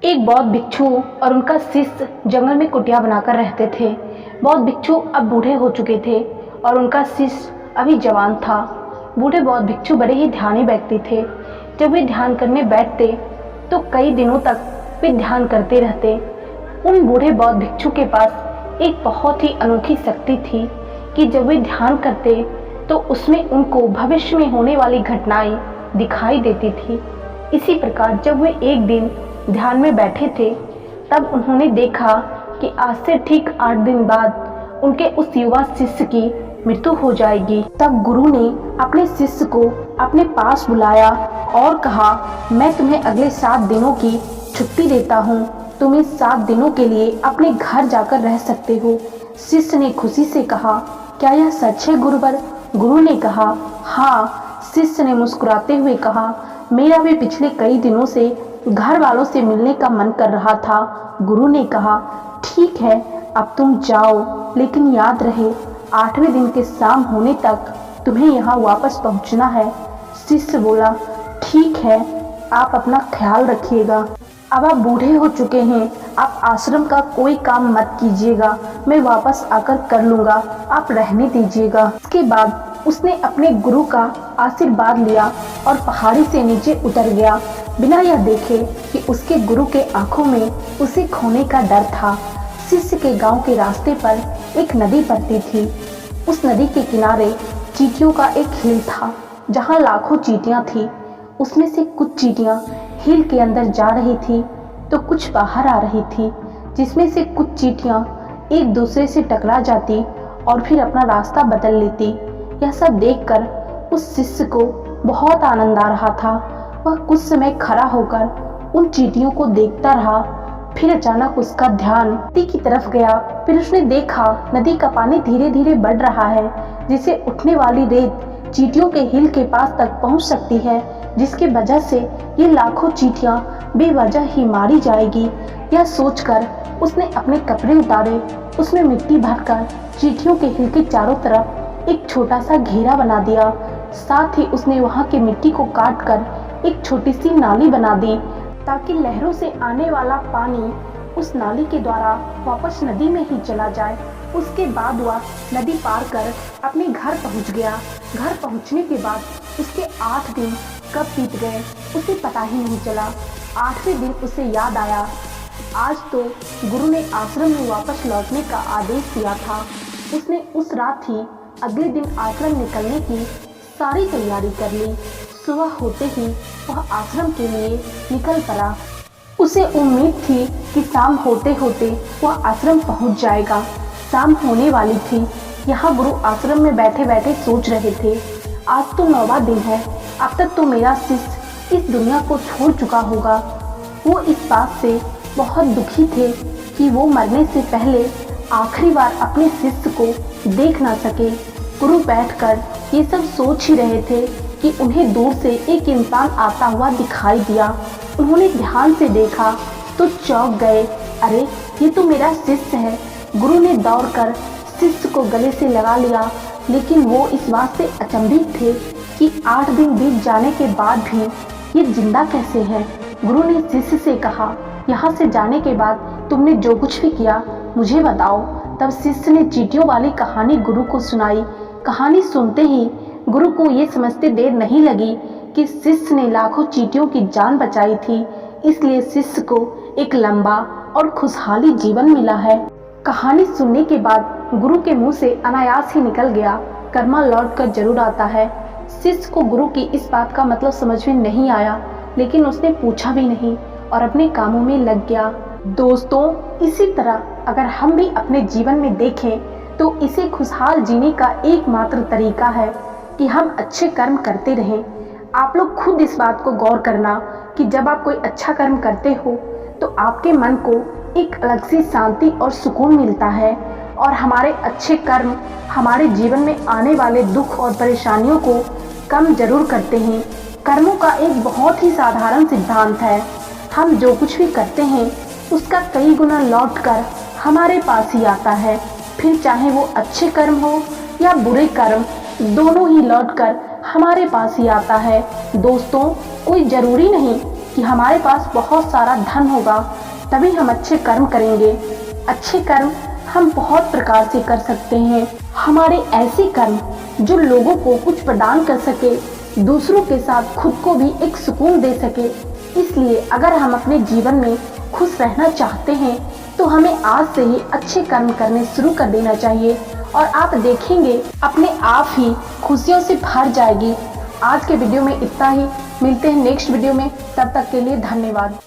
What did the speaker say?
एक बौद्ध भिक्षु और उनका शिष्य जंगल में कुटिया बनाकर रहते थे। बौद्ध भिक्षु अब बूढ़े हो चुके थे और उनका शिष्य अभी जवान था। बूढ़े बौद्ध भिक्षु बड़े ही ध्यानी व्यक्ति थे। जब वे ध्यान करने बैठते तो कई दिनों तक वे ध्यान करते रहते। उन बूढ़े बौद्ध भिक्षु के पास एक बहुत ही अनोखी शक्ति थी कि जब वे ध्यान करते तो उसमें उनको भविष्य में होने वाली घटनाएं दिखाई देती थी। इसी प्रकार जब वे एक दिन ध्यान में बैठे थे तब उन्होंने देखा कि आज से ठीक 8 दिन बाद उनके उस युवा शिष्य की मृत्यु हो जाएगी। तब गुरु ने अपने शिष्य को अपने पास बुलाया और कहा, मैं तुम्हें अगले 7 दिनों की छुट्टी देता हूँ। तुम इस 7 दिनों के लिए अपने घर जाकर रह सकते हो। शिष्य ने खुशी से कहा, क्या यह सच है गुरुवर? गुरु ने कहा, हाँ। शिष्य ने मुस्कुराते हुए कहा, मेरा भी पिछले कई दिनों से घर वालों से मिलने का मन कर रहा था। गुरु ने कहा, ठीक है, अब तुम जाओ, लेकिन याद रहे 8वें दिन के शाम होने तक तुम्हें यहाँ वापस पहुँचना है। शिष्य बोला, ठीक है, आप अपना ख्याल रखिएगा। अब आप बूढ़े हो चुके हैं, आप आश्रम का कोई काम मत कीजिएगा, मैं वापस आकर कर लूँगा, आप रहने दीजिएगा। इसके बाद उसने अपने गुरु का आशीर्वाद लिया और पहाड़ी से नीचे उतर गया, बिना यह देखे कि उसके गुरु के आंखों में उसे खोने का डर था। शिष्य के गांव के रास्ते पर एक नदी पड़ती थी। उस नदी के किनारे चींटियों का एक हिल था, जहां लाखों चींटियां थी। उसमें से कुछ चींटियां हिल के अंदर जा रही थी तो कुछ बाहर आ रही थी, जिसमें से कुछ चींटियां एक दूसरे से टकरा जाती और फिर अपना रास्ता बदल लेती। यह सब देखकर उस शिष्य को बहुत आनंद आ रहा था। वह कुछ समय खड़ा होकर उन चींटियों को देखता रहा। फिर अचानक उसका ध्यान नदी की तरफ गया। फिर उसने देखा नदी का पानी धीरे धीरे बढ़ रहा है, जिससे उठने वाली रेत चींटियों के हिल के पास तक पहुंच सकती है, जिसकी वजह से ये लाखों चींटियां बेवजह ही मारी जाएगी। यह सोचकर उसने अपने कपड़े उतारे, उसमें मिट्टी भरकर चींटियों के हिल के चारों तरफ एक छोटा सा घेरा बना दिया। साथ ही उसने वहां की मिट्टी को काट कर एक छोटी सी नाली बना दी, ताकि लहरों से आने वाला पानी उस नाली के द्वारा वापस नदी में ही चला जाए। उसके बाद वह नदी पार कर अपने घर पहुंच गया। घर पहुंचने के बाद उसके 8 दिन कब बीत गए उसे पता ही नहीं चला। 8वें दिन उसे याद आया, आज तो गुरु ने आश्रम में वापस लौटने का आदेश दिया था। उसने उस रात ही अगले दिन आश्रम निकलने की सारी तैयारी कर ली। सुबह होते ही वह आश्रम के लिए निकल पड़ा। उसे उम्मीद थी कि शाम होते होते वह आश्रम पहुंच जाएगा। शाम होने वाली थी। यहाँ गुरु आश्रम में बैठे बैठे सोच रहे थे, आज तो 9वां दिन है, अब तक तो मेरा शिष्य इस दुनिया को छोड़ चुका होगा। वो इस बात से बहुत दुखी थे कि वो मरने से पहले आखिरी बार अपने शिष्य को देख ना सके। गुरु बैठकर ये सब सोच ही रहे थे कि उन्हें दूर से एक इंसान आता हुआ दिखाई दिया। उन्होंने ध्यान से देखा तो चौंक गए, अरे ये तो मेरा शिष्य है। गुरु ने दौड़कर शिष्य को गले से लगा लिया, लेकिन वो इस बात से अचंभित थे कि 8 दिन बीत जाने के बाद भी ये जिंदा कैसे है। गुरु ने शिष्य से कहा, यहाँ से जाने के बाद तुमने जो कुछ भी किया मुझे बताओ। तब शिष्य ने चींटियों वाली कहानी गुरु को सुनाई। कहानी सुनते ही गुरु को ये समझते देर नहीं लगी कि शिष्य ने लाखों चींटियों की जान बचाई थी, इसलिए शिष्य को एक लंबा और खुशहाली जीवन मिला है। कहानी सुनने के बाद गुरु के मुंह से अनायास ही निकल गया, कर्मा लौट कर जरूर आता है। शिष्य को गुरु की इस बात का मतलब समझ में नहीं आया, लेकिन उसने पूछा भी नहीं और अपने कामों में लग गया। दोस्तों, इसी तरह अगर हम भी अपने जीवन में देखें तो इसे खुशहाल जीने का एकमात्र तरीका है कि हम अच्छे कर्म करते रहें। आप लोग खुद इस बात को गौर करना कि जब आप कोई अच्छा कर्म करते हो तो आपके मन को एक अलग सी शांति और सुकून मिलता है, और हमारे अच्छे कर्म हमारे जीवन में आने वाले दुख और परेशानियों को कम जरूर करते हैं। कर्मों का एक बहुत ही साधारण सिद्धांत है, हम जो कुछ भी करते हैं उसका कई गुना लौट कर हमारे पास ही आता है। फिर चाहे वो अच्छे कर्म हो या बुरे कर्म, दोनों ही लौटकर हमारे पास ही आता है। दोस्तों, कोई ज़रूरी नहीं कि हमारे पास बहुत सारा धन होगा, तभी हम अच्छे कर्म करेंगे। अच्छे कर्म हम बहुत प्रकार से कर सकते हैं। हमारे ऐसे कर्म जो लोगों को कुछ प्रदान कर सके, दूसरों के साथ खुद को भी एक सुकून दे सके। इसलिए अगर हम अपने जीवन में खुश रहना चाहते हैं तो हमें आज से ही अच्छे कर्म करने शुरू कर देना चाहिए और आप देखेंगे अपने आप ही खुशियों से भर जाएगी। आज के वीडियो में इतना ही, मिलते हैं नेक्स्ट वीडियो में, तब तक के लिए धन्यवाद।